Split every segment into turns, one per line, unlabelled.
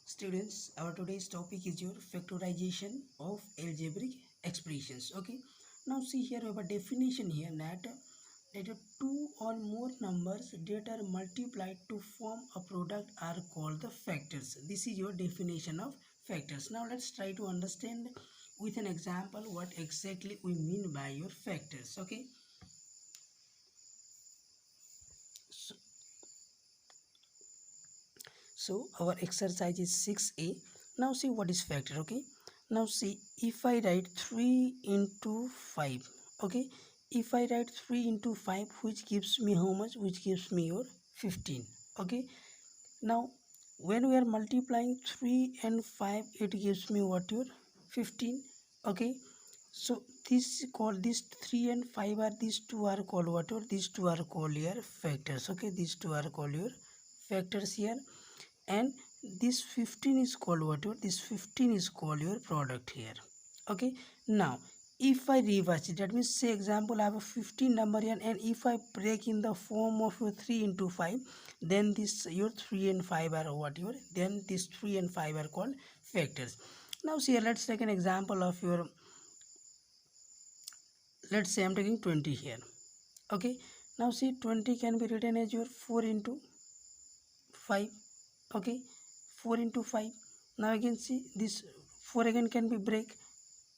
Students, our today's topic is your factorization of algebraic expressions. Okay, now see here we have a definition here that two or more numbers that are multiplied to form a product are called the factors. This is your definition of factors. Now let's try to understand with an example what exactly we mean by your factors. Okay, so, so our exercise is 6a. Now see what is factor. Okay, now see if I write 3 into 5. Okay, if I write 3 into 5, which gives me how much? Which gives me your 15. Okay, now when we are multiplying 3 and 5, it gives me what? Your 15. Okay, so this called, this 3 and 5 are, these two are called what? Or these two are called your factors. Okay, these two are called your factors here. And this 15 is called what? This 15 is called your product here. Okay, now if I reverse it, that means say example I have a 15 number here, and if I break in the form of your 3 into 5, then this your 3 and 5 are what? Your, then this 3 and 5 are called factors. Now see here, let's take an example of your, let's say I'm taking 20 here. Okay, now see 20 can be written as your 4 into 5. Okay, 4 into 5. Now again see this 4 again can be break.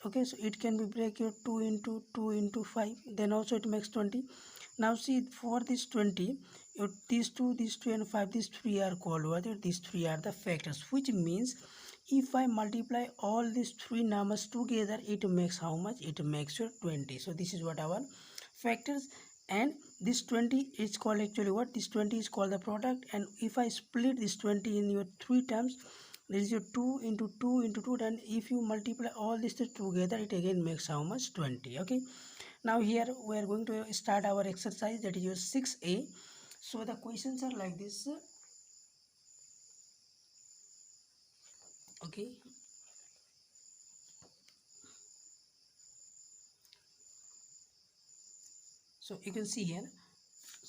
Okay, so it can be break your 2 into 5, then also it makes 20. Now see for this 20, your these two and 5, these three are called what? These three are the factors, which means if I multiply all these three numbers together, it makes how much? It makes your 20. So this is what our factors. And this 20 is called actually what? This 20 is called the product. And if I split this 20 in your three terms, this is your 2 into 2 into 2, then if you multiply all this together, it again makes how much? 20. Okay, now here we are going to start our exercise, that is your 6a. So the questions are like this. Okay, so you can see here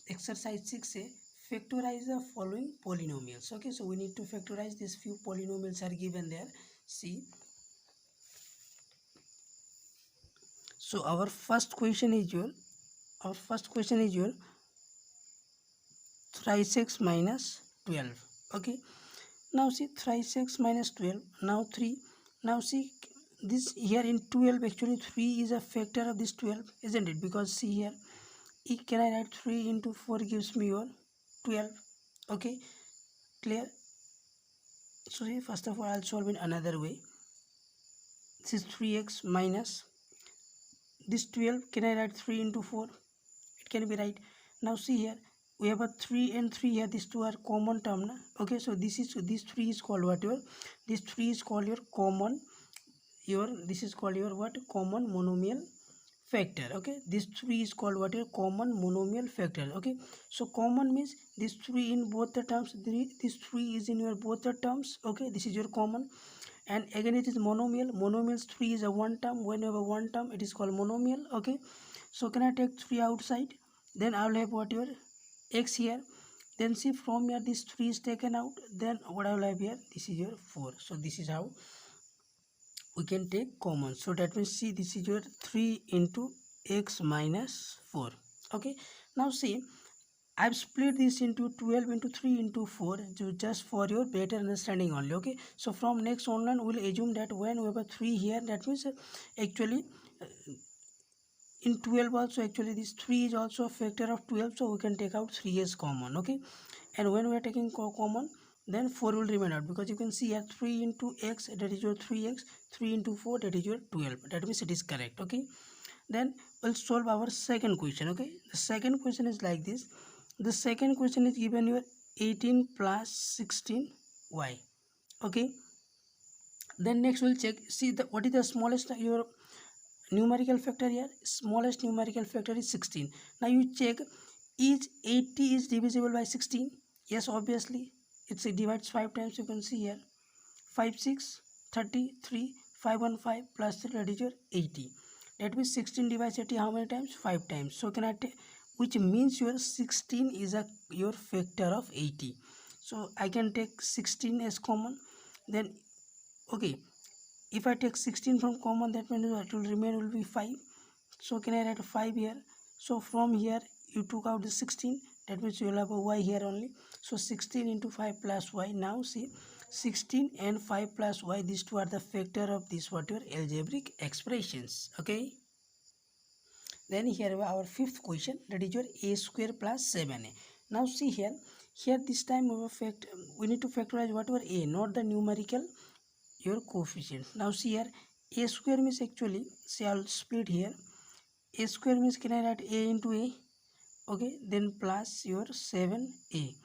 exercise 6a, factorize the following polynomials. Okay, so we need to factorize these few polynomials are given there. See, so our first question is your 3x minus 12. Okay, now see 3x minus 12, now 3. Now see this here in 12, actually 3 is a factor of this 12, isn't it? Because see here, can I write 3 into 4 gives me your 12. Okay, clear? So first of all I'll solve in another way. This is 3x minus this 12. Can I write 3 into 4? It can be right. Now see here, we have a 3 and 3 here, these two are common term na? Okay, so this 3 is called what? Your, this 3 is called your common, this is called your what? Common monomial factor. Okay, this 3 is called what? Your common monomial factor. Okay, so common means this 3 in both the terms, this 3 is in your both the terms. Okay, this is your common. And again it is monomial. Monomials 3 is a one term. Whenever one term, it is called monomial. Okay, so can I take 3 outside? Then I will have what? Your x here. Then see from here this 3 is taken out. Then what I will have here? This is your 4. So this is how we can take common. So that means see, this is your 3 into x minus 4. Okay, now see I've split this into 12 into 3 into 4 just for your better understanding only. Okay, so from next online we'll assume that when we have a 3 here, that means actually in 12 also, actually this 3 is also a factor of 12, so we can take out 3 as common. Okay, and when we are taking common, then 4 will remain out, because you can see here 3 into x, that is your 3x, 3 into 4, that is your 12. That means it is correct. Okay, then we'll solve our second question. Okay, the second question is like this. The second question is given your 18 plus 16y. Okay, then next we'll check, see the what is the smallest your numerical factor here. Smallest numerical factor is 16. Now you check, is 80 is divisible by 16? Yes, obviously it divides 5 times. You can see here 5 6 33 5 1 5 plus 3, that is your 80. That means 16 divides 80 how many times? 5 times. So can I take, which means your 16 is your factor of 80. So I can take 16 as common. Then okay, if I take 16 from common, that means what will remain will be 5. So can I write 5 here? So from here you took out the 16, that means you will have a y here only. So 16 into 5 plus y. Now see, 16 and 5 plus y, these two are the factor of this what your algebraic expressions. Okay. Then here our fifth question, that is your a square plus 7a. Now see here, this time we need to factorize whatever a, not the numerical your coefficient. Now see here, a square means actually, see I'll split here. A square means can I write a into a? Okay, then plus your 7a.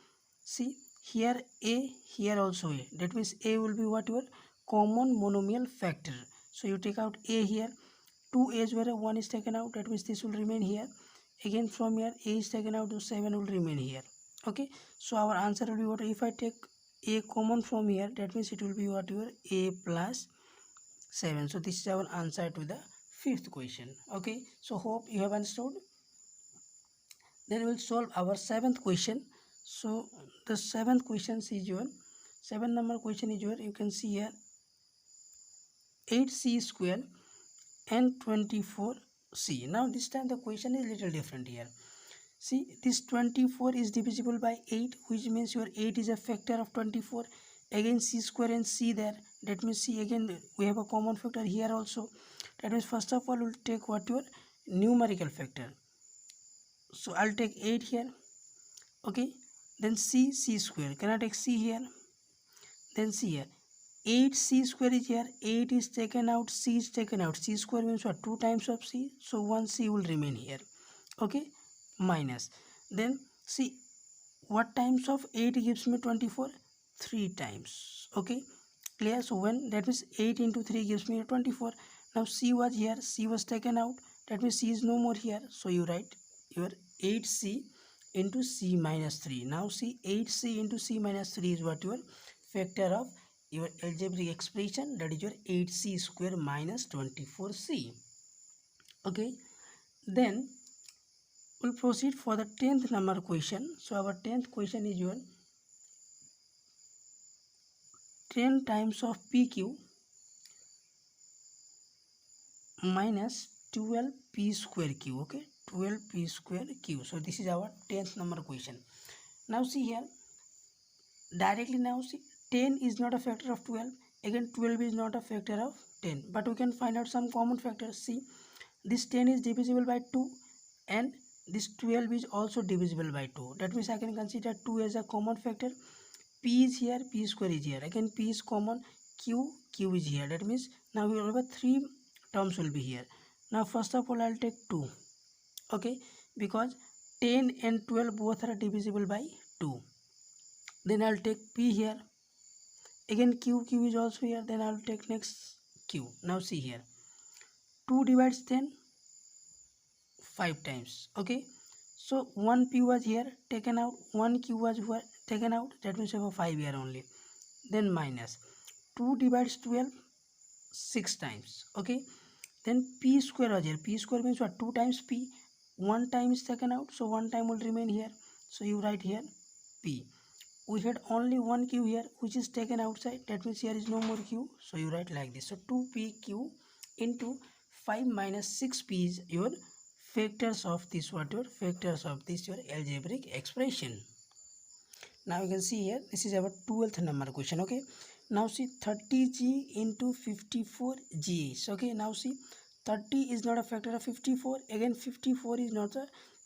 See here a, here also a. That means a will be what your common monomial factor. So you take out a here. 2 a's where 1 is taken out, that means this will remain here. Again from here a is taken out, so 7 will remain here. Okay, so our answer will be what, if I take a common from here, that means it will be what your a plus 7. So this is our answer to the fifth question. Okay, so hope you have understood. Then we will solve our seventh question. So the seventh question is your 7 number question is your, you can see here 8c square and 24c. Now this time the question is little different here. See, this 24 is divisible by 8, which means your 8 is a factor of 24. Again c square and c there, that means c, again we have a common factor here also. That means first of all we'll take what your numerical factor. So I'll take 8 here. Okay, then c square, can I take c here? Then c here, 8c square is here, 8 is taken out, c is taken out. C square means what, 2 times of c, so 1c will remain here. Okay, minus. Then see, what times of 8 gives me 24? 3 times. Okay, clear? So when, that means 8 into 3 gives me 24. Now c was here, c was taken out, that means c is no more here. So you write your 8c into c minus 3. Now see, 8c into c minus 3 is what your factor of your algebraic expression, that is your 8c square minus 24c. Okay, then we'll proceed for the 10th number question. So our 10th question is your 10 times of pq minus 12p square q. Okay, 12p square q. So this is our 10th number question. Now see here, directly now see, 10 is not a factor of 12. Again 12 is not a factor of 10, but we can find out some common factors. See, this 10 is divisible by 2 and this 12 is also divisible by 2. That means I can consider 2 as a common factor. P is here, p square is here. Again p is common, q is here. That means now we will have 3 terms will be here. Now first of all I'll take 2. Okay, because 10 and 12 both are divisible by 2. Then I'll take p here. Again q is also here. Then I'll take next q. Now see here, 2 divides 10 5 times. Okay, so 1 p was here taken out, 1 q was taken out, that means we have a 5 here only. Then minus 2 divides 12 6 times. Okay, then p square was here, p square means what, 2 times p, 1 time is taken out, so 1 time will remain here. So you write here p. We had only 1 q here which is taken outside, that means here is no more q, so you write like this. So 2pq into 5 minus 6p is your factors of this, what your factors of this your algebraic expression. Now you can see here, this is our 12th number question. Okay, now see, 30g into 54g. Okay, now see, 30 is not a factor of 54. Again 54 is not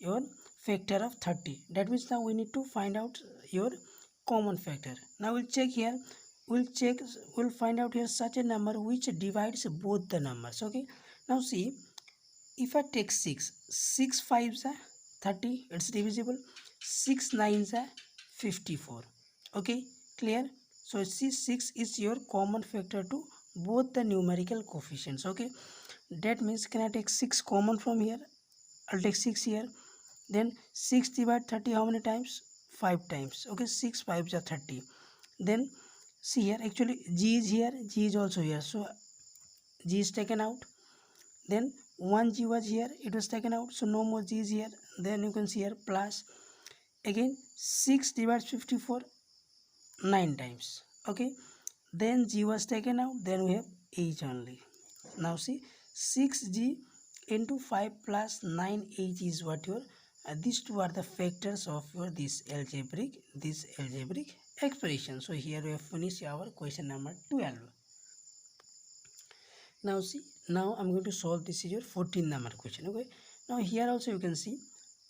your factor of 30. That means now we need to find out your common factor. Now we'll check here, we'll find out here such a number which divides both the numbers. Okay, now see, if I take 6 5s are 30, it's divisible. 6 9s are 54. Okay, clear? So see, 6 is your common factor to both the numerical coefficients. Okay, that means can I take 6 common from here? I'll take 6 here. Then 6 divide 30 how many times? 5 times. Okay, 6 5s are 30. Then see here, actually g is here, g is also here, so g is taken out. Then 1g was here, it was taken out, so no more g is here. Then you can see here plus, again 6 divides 54 9 times. Okay, then g was taken out, then we have h only. Now see, 6g into 5 plus 9h is what your these two are the factors of your this algebraic expression. So here we have finished our question number 12. Now see, now I'm going to solve this is your 14 number question. Okay, now here also you can see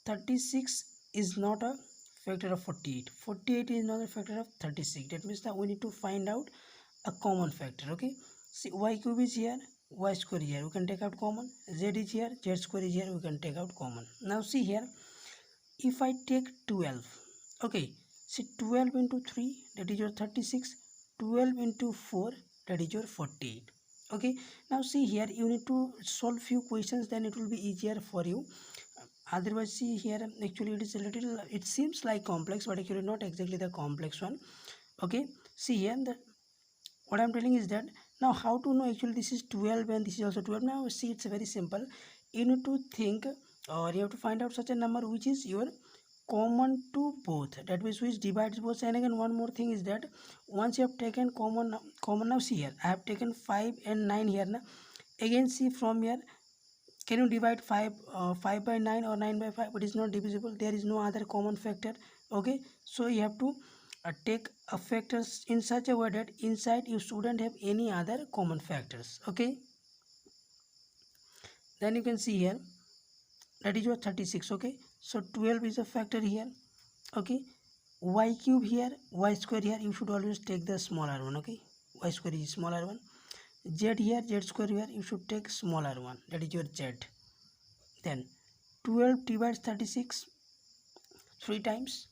36 is not a factor of 48. 48 is not a factor of 36. That means that we need to find out a common factor. Okay, see, y cube is here, y square here, we can take out common. Z is here, z square is here, we can take out common. Now see here, if I take 12, okay, see 12 into 3, that is your 36. 12 into 4, that is your 48. Okay, now see here, you need to solve few questions, then it will be easier for you. Otherwise see here, actually it is a little, it seems like complex, but actually not exactly the complex one. Okay, see here, what I'm telling is that now how to know actually this is 12 and this is also 12. Now see, it's very simple. You need to think, or you have to find out such a number which is your common to both, that means which divides both. And again one more thing is that once you have taken common, now see here, I have taken 5 and 9 here now. Again see, from here, can you divide 5 by 9 or 9 by 5? It is not divisible, there is no other common factor. Okay, so you have to take a factors in such a way that inside you shouldn't have any other common factors. Okay, then you can see here, that is your 36. Okay, so 12 is a factor here. Okay, y cube here, y square here, you should always take the smaller one. Okay, y square is smaller one. Z here, z square here, you should take smaller one, that is your z. Then 12 divides 36 3 times.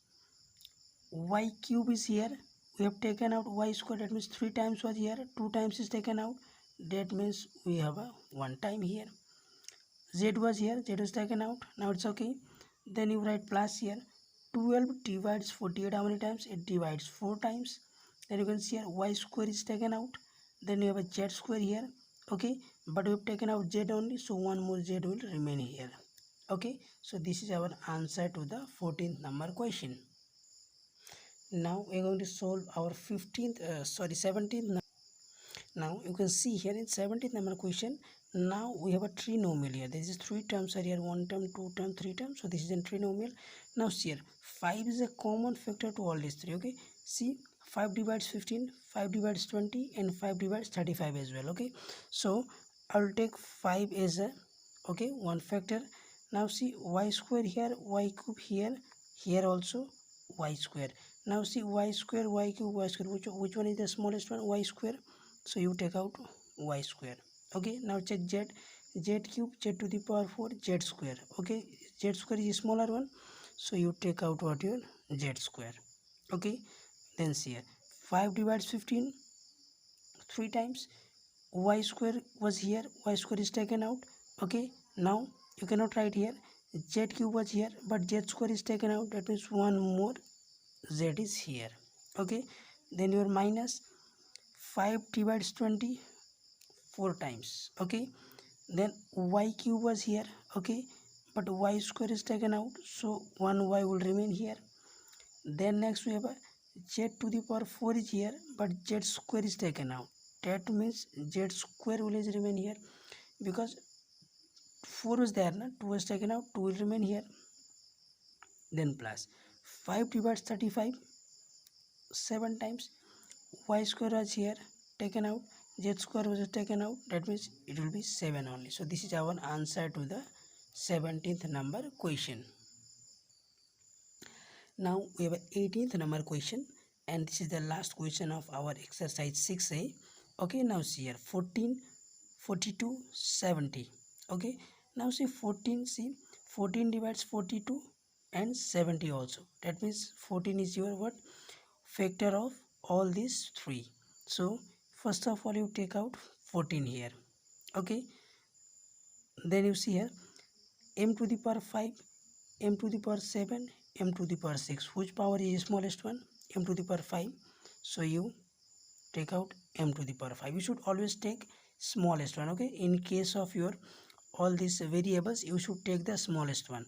Y cube is here, we have taken out y square, that means 3 times was here, 2 times is taken out, that means we have a 1 time here. Z was here, z was taken out, now it's okay. Then you write plus here. 12 divides 48 how many times? It divides 4 times. Then you can see here y square is taken out, then you have a z square here. Okay, but we have taken out z only, so one more z will remain here. Okay, so this is our answer to the 14th number question. Now we are going to solve our 17th. Now you can see here in 17th number question, now we have a trinomial here. This is 3 terms are here, 1 term, 2 term, 3 terms. So this is a trinomial. Now see here, 5 is a common factor to all these three. Okay, see, 5 divides 15, 5 divides 20, and 5 divides 35 as well. Okay, so I will take 5 as a, okay, one factor. Now see, y square here, y cube here, here also y square. Now see, y square, y cube, y square, which one is the smallest one? Y square. So you take out y square. Okay, now check z. Z cube, z to the power 4, z square. Okay, z square is a smaller one, so you take out what your z square. Okay, then see here, 5 divides 15 3 times. Y square was here, y square is taken out. Okay, now you cannot write here, z cube was here, but z square is taken out, that means one more z is here. Okay, then your minus 5 divides 20 4 times. Okay, then y cube was here. Okay, but y square is taken out, so one y will remain here. Then next we have a z to the power 4 is here, but z square is taken out, that means z square will remain here, because 4 was there, 2 was taken out, 2 will remain here. Then plus 5 divides 35 7 times. Y square was here, taken out, z square was taken out, that means it will be 7 only. So this is our answer to the 17th number question. Now we have a 18th number question, and this is the last question of our exercise 6a. Okay, now see here, 14, 42, 70. Okay, now see 14, see 14 divides 42 and 70 also, that means 14 is your what? Factor of all these three. So first of all you take out 14 here. Okay, then you see here, m to the power 5, m to the power 7, m to the power 6, which power is smallest one? M to the power 5. So you take out m to the power 5. You should always take smallest one. Okay, in case of your all these variables, you should take the smallest one.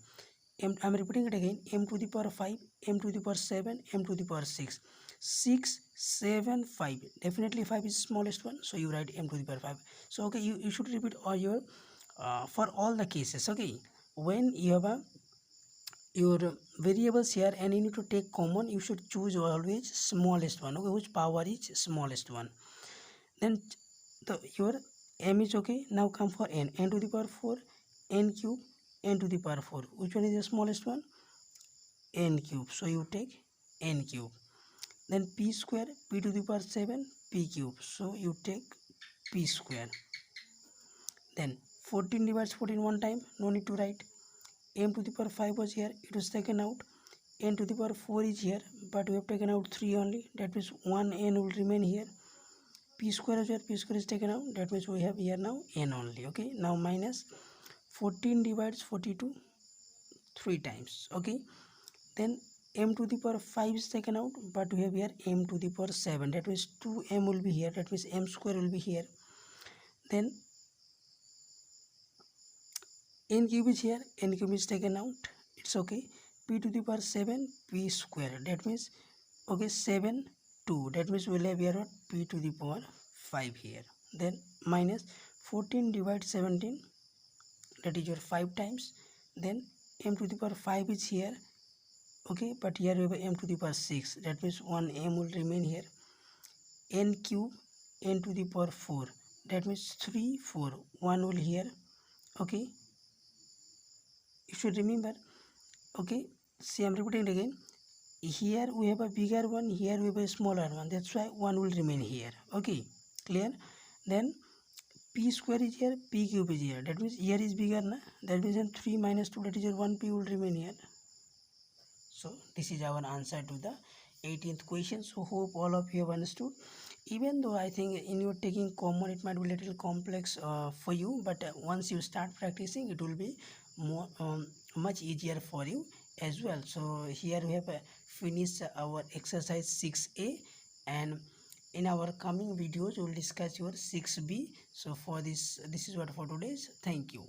I'm repeating it again, m to the power 5, m to the power 7, m to the power 6. 6, 7, 5. Definitely 5 is smallest one, so you write m to the power 5. So okay, you should repeat all your for all the cases. Okay, when you have your variables here and you need to take common, you should choose always smallest one. Okay, which power is smallest one. Then your m is okay. Now come for n to the power 4, n cube, n to the power 4. Which one is the smallest one? N cube. So you take n cube. Then p square, p to the power 7, p cube. So you take p square. Then 14 divides 14 one time, no need to write. M to the power 5 was here, it was taken out. N to the power 4 is here, but we have taken out 3 only. That means 1 n will remain here. P square is here, p square is taken out. That means we have here now n only. Okay, now minus 14 divides 42 3 times. Okay, then m to the power 5 is taken out, but we have here m to the power 7. That means 2m will be here. That means m square will be here. Then n cube is here, n cube is taken out. It's okay. P to the power 7, p square. That means okay, 7, 2. That means we'll have here what? P to the power 5 here. Then minus 14 divides 17. That is your 5 times. Then m to the power 5 is here. Okay, but here we have m to the power 6. That means 1 m will remain here. N cube, n to the power 4. That means 3, 4. 1 will here. Okay, you should remember. Okay, see, I'm repeating it again. Here we have a bigger one, here we have a smaller one. That's why 1 will remain here. Okay, clear? Then p square is here, p cube is here. That means here is bigger, na? That means 3 minus 2, that is your 1p will remain here. So this is our answer to the 18th question. So hope all of you have understood. Even though I think in your taking common it might be a little complex for you, but once you start practicing it will be more much easier for you as well. So here we have finished our exercise 6a, and in our coming videos we will discuss your 6b. So for this is what for today's. Thank you.